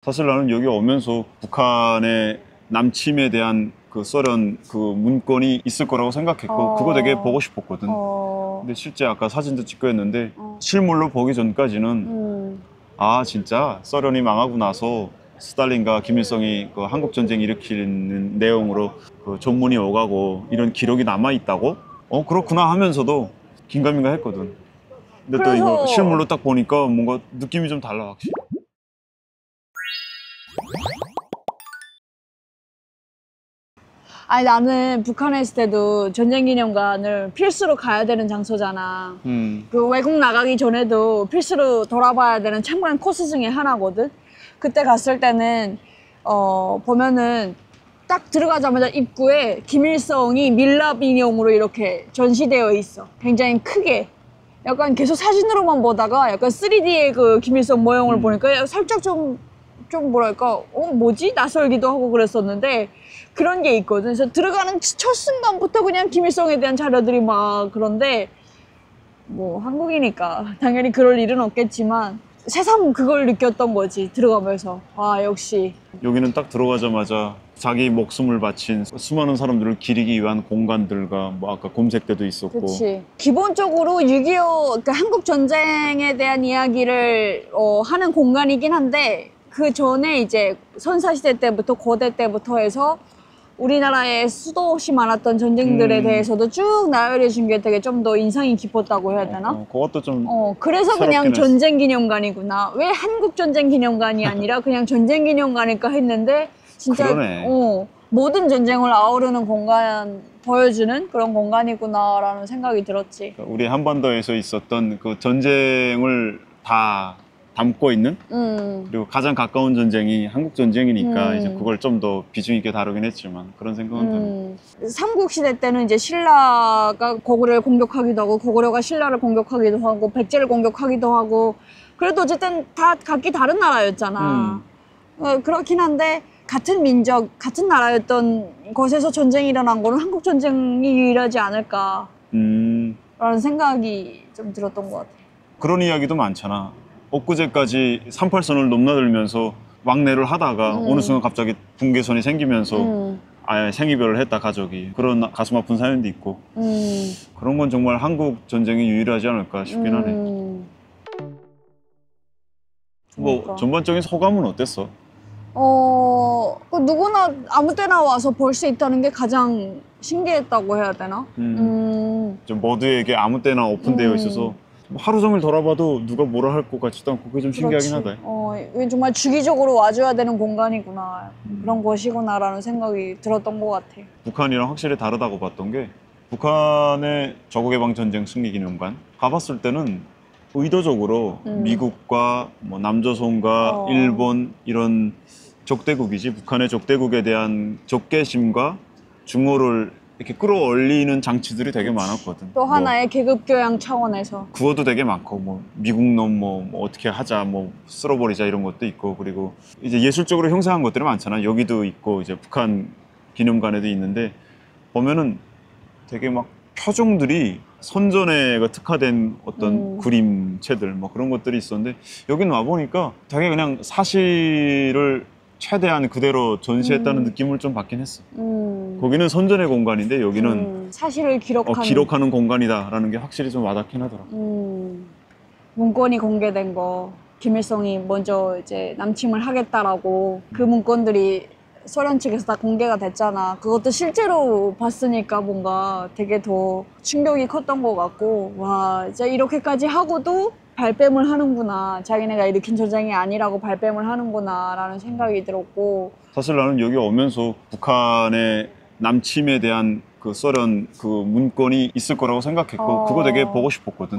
사실 나는 여기 오면서 북한의 남침에 대한 그 썰은 그 문건이 있을 거라고 생각했고 그거 되게 보고 싶었거든. 근데 실제 아까 사진도 찍고 했는데 실물로 보기 전까지는 아 진짜 소련이 망하고 나서 스탈린과 김일성이 그 한국 전쟁 일으키는 내용으로 그 전문이 오가고 이런 기록이 남아 있다고? 그렇구나 하면서도 긴가민가 했거든. 근데 또 이거 실물로 딱 보니까 뭔가 느낌이 좀 달라 확실히. 아니 나는 북한에 있을 때도 전쟁기념관을 필수로 가야 되는 장소잖아. 그 외국 나가기 전에도 필수로 돌아봐야 되는 참관 코스 중에 하나거든. 그때 갔을 때는 보면은 딱 들어가자마자 입구에 김일성이 밀랍 인형으로 이렇게 전시되어 있어. 굉장히 크게. 약간 계속 사진으로만 보다가 약간 3D의 그 김일성 모형을 보니까 살짝 좀 뭐랄까 뭐지? 낯설기도 하고 그랬었는데 그런 게 있거든. 그래서 들어가는 첫 순간부터 그냥 김일성에 대한 자료들이 막 그런데 뭐 한국이니까 당연히 그럴 일은 없겠지만 새삼 그걸 느꼈던 거지. 들어가면서 아 역시 여기는 딱 들어가자마자 자기 목숨을 바친 수많은 사람들을 기리기 위한 공간들과 뭐 아까 곰색대도 있었고. 그치. 기본적으로 6.25 그러니까 한국 전쟁에 대한 이야기를 하는 공간이긴 한데 그 전에 이제 선사시대 때부터 고대 때부터 해서 우리나라에 수도 없이 많았던 전쟁들에 대해서도 쭉 나열해 준 게 되게 좀 더 인상이 깊었다고 해야 되나? 그것도 좀 그래서 그냥 새롭긴 전쟁기념관이구나. 왜 한국 전쟁기념관이 아니라 그냥 전쟁기념관일까 했는데 진짜 그러네. 모든 전쟁을 아우르는 공간 보여주는 그런 공간이구나라는 생각이 들었지. 우리 한반도에서 있었던 그 전쟁을 다 담고 있는 그리고 가장 가까운 전쟁이 한국 전쟁이니까 이제 그걸 좀 더 비중 있게 다루긴 했지만 그런 생각은 듭니다. 삼국시대 때는 이제 신라가 고구려를 공격하기도 하고 고구려가 신라를 공격하기도 하고 백제를 공격하기도 하고 그래도 어쨌든 다 각기 다른 나라였잖아. 그렇긴 한데 같은 민족, 같은 나라였던 곳에서 전쟁이 일어난 거는 한국 전쟁이 유일하지 않을까 라는 생각이 좀 들었던 것 같아. 그런 이야기도 많잖아. 엊그제까지 38선을 넘나들면서 왕래를 하다가 어느 순간 갑자기 붕괴선이 생기면서 아예 생이별을 했다 가족이. 그런 가슴 아픈 사연도 있고 그런 건 정말 한국 전쟁이 유일하지 않을까 싶긴 하네. 뭐 그러니까. 전반적인 소감은 어땠어? 그 누구나 아무 때나 와서 볼 수 있다는 게 가장 신기했다고 해야 되나? 좀 모두에게 아무 때나 오픈되어 있어서 뭐 하루 종일 돌아봐도 누가 뭐라 할 것 같지도 않고 그게 좀 신기하긴 하다. 이게 정말 주기적으로 와줘야 되는 공간이구나. 그런 곳이구나라는 생각이 들었던 것 같아. 북한이랑 확실히 다르다고 봤던 게 북한의 조국해방전쟁 승리기념관 가봤을 때는 의도적으로 미국과 뭐 남조선과 일본 이런 적대국이지 북한의 적대국에 대한 적개심과 증오를 이렇게 끌어올리는 장치들이 되게 많았거든. 또 하나의 계급 교양 차원에서. 구호도 되게 많고 뭐 미국 놈 뭐 어떻게 하자 뭐 쓸어버리자 이런 것도 있고 그리고 이제 예술적으로 형상한 것들이 많잖아. 여기도 있고 이제 북한 기념관에도 있는데 보면은 되게 막 표정들이 선전에 특화된 어떤 그림체들 뭐 그런 것들이 있었는데 여기는 와보니까 되게 그냥 사실을 최대한 그대로 전시했다는 느낌을 좀 받긴 했어. 거기는 선전의 공간인데 여기는 사실을 기록하는 공간이다라는 게 확실히 좀 와닿긴 하더라. 문건이 공개된 거, 김일성이 먼저 이제 남침을 하겠다라고 그 문건들이 소련 측에서 다 공개가 됐잖아. 그것도 실제로 봤으니까 뭔가 되게 더 충격이 컸던 것 같고, 와, 이제 이렇게까지 하고도 발뺌을 하는구나. 자기네가 일으킨 전쟁이 아니라고 발뺌을 하는구나 라는 생각이 들었고. 사실 나는 여기 오면서 북한의 남침에 대한 그 소련 그 문건이 있을 거라고 생각했고 그거 되게 보고 싶었거든.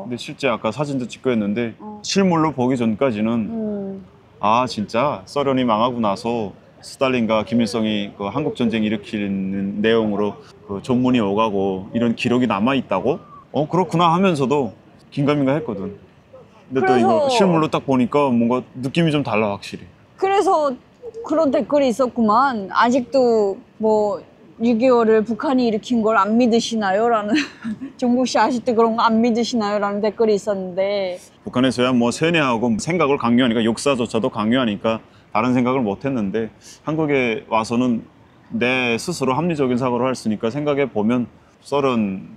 근데 실제 아까 사진도 찍고 했는데 실물로 보기 전까지는 아 진짜 소련이 망하고 나서 스탈린과 김일성이 그 한국 전쟁 일으키는 내용으로 그 전문이 오가고 이런 기록이 남아 있다고? 그렇구나 하면서도 긴가민가 했거든. 근데 또 이거 실물로 딱 보니까 뭔가 느낌이 좀 달라 확실히. 그래서 그런 댓글이 있었구만. 아직도 뭐 6.25를 북한이 일으킨 걸 안 믿으시나요? 라는 종국 씨 아직도 그런 거 안 믿으시나요? 라는 댓글이 있었는데 북한에서야 뭐 세뇌하고 생각을 강요하니까 역사조차도 강요하니까 다른 생각을 못 했는데 한국에 와서는 내 스스로 합리적인 사고를 할 수 있으니까 생각해 보면 썰은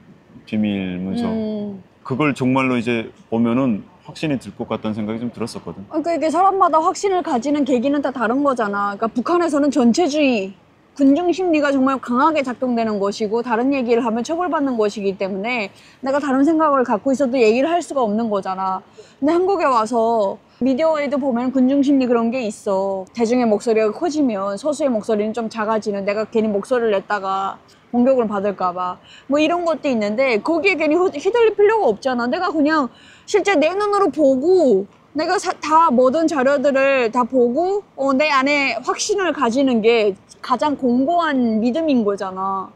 비밀 문서 그걸 정말로 이제 보면은 확신이 들 것 같다는 생각이 좀 들었었거든. 그러니까 이게 사람마다 확신을 가지는 계기는 다 다른 거잖아. 그러니까 북한에서는 전체주의, 군중 심리가 정말 강하게 작동되는 것이고 다른 얘기를 하면 처벌받는 것이기 때문에 내가 다른 생각을 갖고 있어도 얘기를 할 수가 없는 거잖아. 근데 한국에 와서 미디어에도 보면 군중 심리 그런 게 있어. 대중의 목소리가 커지면 소수의 목소리는 좀 작아지는, 내가 괜히 목소리를 냈다가 공격을 받을까 봐 뭐 이런 것도 있는데 거기에 괜히 휘둘릴 필요가 없잖아. 내가 그냥 실제 내 눈으로 보고 내가 다 모든 자료들을 다 보고 내 안에 확신을 가지는 게 가장 공고한 믿음인 거잖아.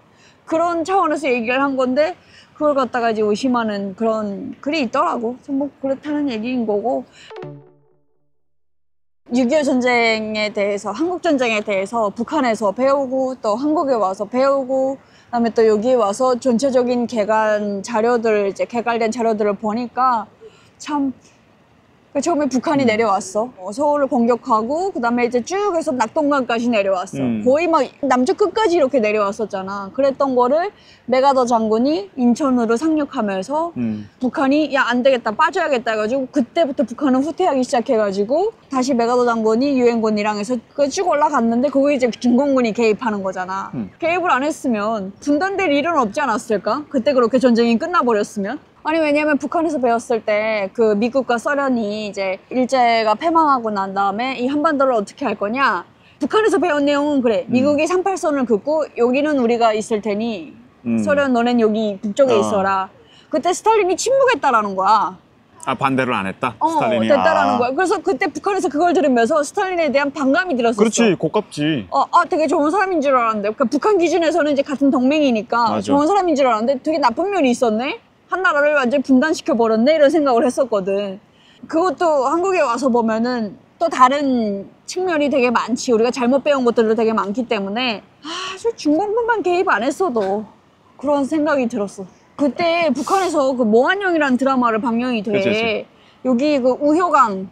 그런 차원에서 얘기를 한 건데 그걸 갖다가 이제 의심하는 그런 글이 있더라고. 뭐 그렇다는 얘기인 거고. 6.25 전쟁에 대해서, 한국 전쟁에 대해서 북한에서 배우고 또 한국에 와서 배우고 그다음에 또 여기 와서 전체적인 개간 자료들, 이제 개괄된 자료들을 보니까 참 처음에 북한이 내려왔어. 서울을 공격하고 그다음에 이제 쭉 해서 낙동강까지 내려왔어. 거의 막 남쪽 끝까지 이렇게 내려왔었잖아. 그랬던 거를 메가더 장군이 인천으로 상륙하면서 북한이 야, 안 되겠다, 빠져야겠다 해가지고 그때부터 북한은 후퇴하기 시작해가지고 다시 메가더 장군이 유엔군이랑 해서 쭉 올라갔는데 거기 이제 중공군이 개입하는 거잖아. 개입을 안 했으면 분단될 일은 없지 않았을까? 그때 그렇게 전쟁이 끝나버렸으면? 아니 왜냐면 북한에서 배웠을 때 그 미국과 소련이 이제 일제가 패망하고 난 다음에 이 한반도를 어떻게 할 거냐, 북한에서 배운 내용은 그래. 미국이 38선을 긋고 여기는 우리가 있을 테니 소련 너넨 여기 북쪽에 있어라. 그때 스탈린이 침묵했다라는 거야. 아, 반대를 안 했다? 스탈린이? 됐다라는 거야. 그래서 그때 북한에서 그걸 들으면서 스탈린에 대한 반감이 들었었어. 그렇지, 고깝지. 되게 좋은 사람인 줄 알았는데, 그러니까 북한 기준에서는 이제 같은 동맹이니까 맞아. 좋은 사람인 줄 알았는데 되게 나쁜 면이 있었네? 한 나라를 완전히 분단시켜버렸네? 이런 생각을 했었거든. 그것도 한국에 와서 보면은 또 다른 측면이 되게 많지. 우리가 잘못 배운 것들도 되게 많기 때문에 저 중공군만 개입 안 했어도 그런 생각이 들었어. 그때 북한에서 그 몽환영이라는 드라마를 방영이 돼. 그치. 여기 그 우효강,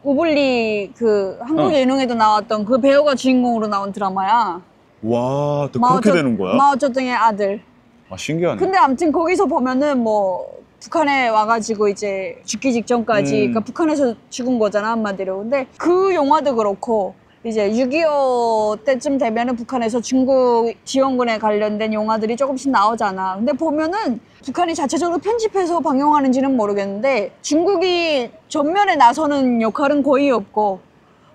우블리 그 한국 예능에도 나왔던 그 배우가 주인공으로 나온 드라마야. 와, 또 그렇게 되는 거야? 마오쩌둥의 아들. 아, 신기하네. 근데 아무튼 거기서 보면은 뭐 북한에 와가지고 이제 죽기 직전까지 그러니까 북한에서 죽은 거잖아, 한마디로. 근데 그 영화도 그렇고 이제 6.25 때쯤 되면은 북한에서 중국 지원군에 관련된 영화들이 조금씩 나오잖아. 근데 보면은 북한이 자체적으로 편집해서 방영하는지는 모르겠는데 중국이 전면에 나서는 역할은 거의 없고,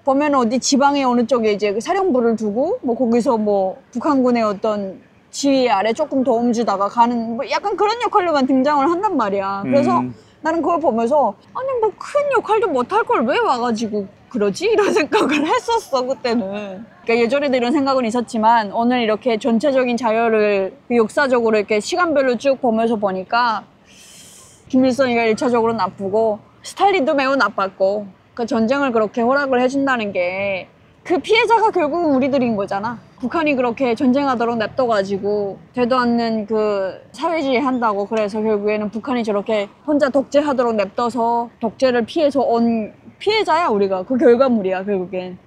보면 어디 지방의 어느 쪽에 이제 그 사령부를 두고 뭐 거기서 뭐 북한군의 어떤 지휘 아래 조금 도움 주다가 가는 뭐 약간 그런 역할로만 등장을 한단 말이야. 그래서 나는 그걸 보면서 아니 뭐 큰 역할도 못할 걸 왜 와가지고 그러지? 이런 생각을 했었어, 그때는. 그러니까 예전에도 이런 생각은 있었지만 오늘 이렇게 전체적인 자료를 역사적으로 이렇게 시간별로 쭉 보면서 보니까 김일성이가 1차적으로 나쁘고 스탈린도 매우 나빴고, 그 전쟁을 그렇게 허락을 해준다는 게 그 피해자가 결국은 우리들인 거잖아. 북한이 그렇게 전쟁하도록 냅둬가지고 되도 않는 그 사회주의 한다고 그래서 결국에는 북한이 저렇게 혼자 독재하도록 냅둬서 독재를 피해서 온 피해자야, 우리가. 그 결과물이야, 결국엔.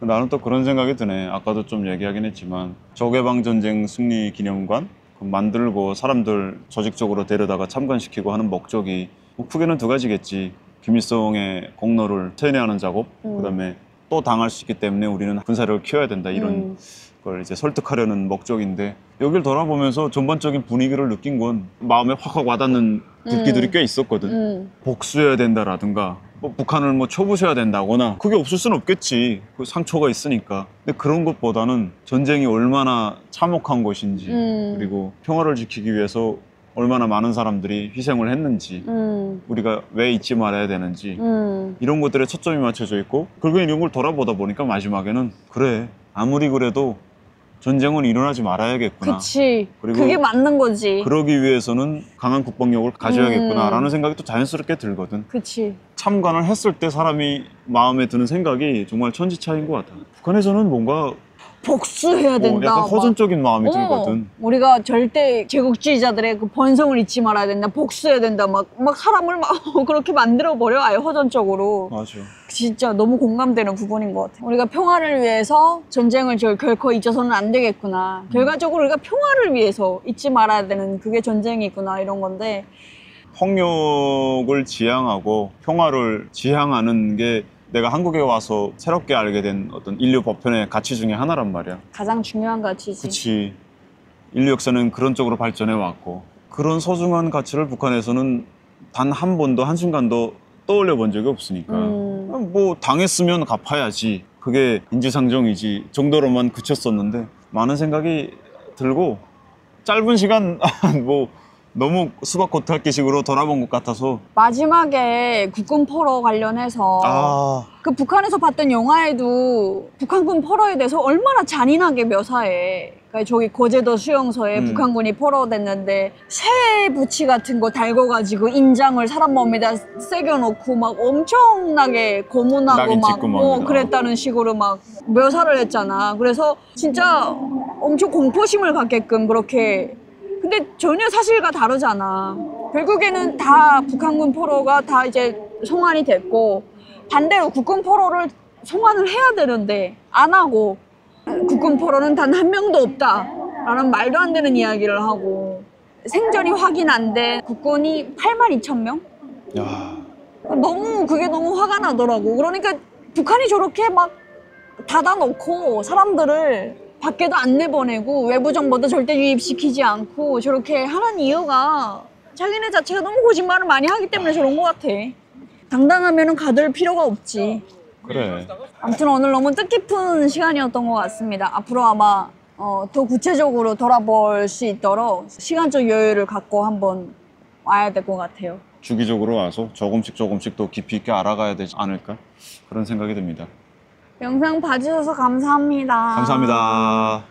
나는 또 그런 생각이 드네. 아까도 좀 얘기하긴 했지만 적해방전쟁 승리기념관 만들고 사람들 조직적으로 데려다가 참관시키고 하는 목적이 뭐 크게는 두 가지겠지. 김일성의 공로를 세뇌하는 작업, 그다음에 또 당할 수 있기 때문에 우리는 군사력을 키워야 된다, 이런 걸 이제 설득하려는 목적인데, 여길 돌아보면서 전반적인 분위기를 느낀 건 마음에 확확 와닿는 글귀들이 꽤 있었거든. 복수해야 된다라든가 뭐 북한을 뭐 쳐부셔야 된다거나, 그게 없을 수는 없겠지. 그 상처가 있으니까. 근데 그런 것보다는 전쟁이 얼마나 참혹한 것인지, 그리고 평화를 지키기 위해서 얼마나 많은 사람들이 희생을 했는지, 우리가 왜 잊지 말아야 되는지, 이런 것들에 초점이 맞춰져 있고, 결국에 이런 걸 돌아보다 보니까 마지막에는 그래, 아무리 그래도 전쟁은 일어나지 말아야겠구나. 그치. 그리고 그게 맞는 거지. 그러기 위해서는 강한 국방력을 가져야겠구나라는 생각이 또 자연스럽게 들거든. 그치. 참관을 했을 때 사람이 마음에 드는 생각이 정말 천지차이인 것 같아. 북한에서는 뭔가 복수해야 된다. 약간 막. 허전적인 마음이 들거든. 우리가 절대 제국주의자들의 그 번성을 잊지 말아야 된다. 복수해야 된다. 막 사람을 막 그렇게 만들어버려. 아예 허전적으로. 맞아. 진짜 너무 공감되는 부분인 것 같아. 우리가 평화를 위해서 전쟁을 결코 잊어서는 안 되겠구나. 결과적으로 우리가 평화를 위해서 잊지 말아야 되는 그게 전쟁이구나. 이런 건데. 폭력을 지향하고 평화를 지향하는 게 내가 한국에 와서 새롭게 알게 된 어떤 인류 보편의 가치 중에 하나란 말이야. 가장 중요한 가치지. 그치. 인류 역사는 그런 쪽으로 발전해 왔고 그런 소중한 가치를 북한에서는 단 한 번도 한순간도 떠올려 본 적이 없으니까 뭐 당했으면 갚아야지 그게 인지상정이지 정도로만 그쳤었는데 많은 생각이 들고 짧은 시간 뭐 너무 수박 겉핥기식으로 돌아본 것 같아서 마지막에 국군 포로 관련해서 그 북한에서 봤던 영화에도 북한군 포로에 대해서 얼마나 잔인하게 묘사해. 그러니까 저기 거제도 수용소에 북한군이 포로됐는데 새 부치 같은 거 달궈가지고 인장을 사람 몸에다 새겨놓고 막 엄청나게 고문하고 막 그랬다는 식으로 막 묘사를 했잖아. 그래서 진짜 엄청 공포심을 갖게끔 그렇게. 근데 전혀 사실과 다르잖아. 결국에는 다 북한군 포로가 다 이제 송환이 됐고 반대로 국군 포로를 송환을 해야 되는데 안 하고 국군 포로는 단 한 명도 없다 라는 말도 안 되는 이야기를 하고 생전이 확인 안 된 국군이 82,000명? 야. 그게 너무 화가 나더라고. 그러니까 북한이 저렇게 막 닫아놓고 사람들을 밖에도 안 내보내고 외부 정보도 절대 유입시키지 않고 저렇게 하는 이유가 자기네 자체가 너무 거짓말을 많이 하기 때문에 저런 것 같아. 당당하면 가둘 필요가 없지. 그래. 아무튼 오늘 너무 뜻깊은 시간이었던 것 같습니다. 앞으로 아마 더 구체적으로 돌아볼 수 있도록 시간적 여유를 갖고 한번 와야 될 것 같아요. 주기적으로 와서 조금씩 더 깊이 있게 알아가야 되지 않을까 그런 생각이 듭니다. 영상 봐주셔서 감사합니다. 감사합니다.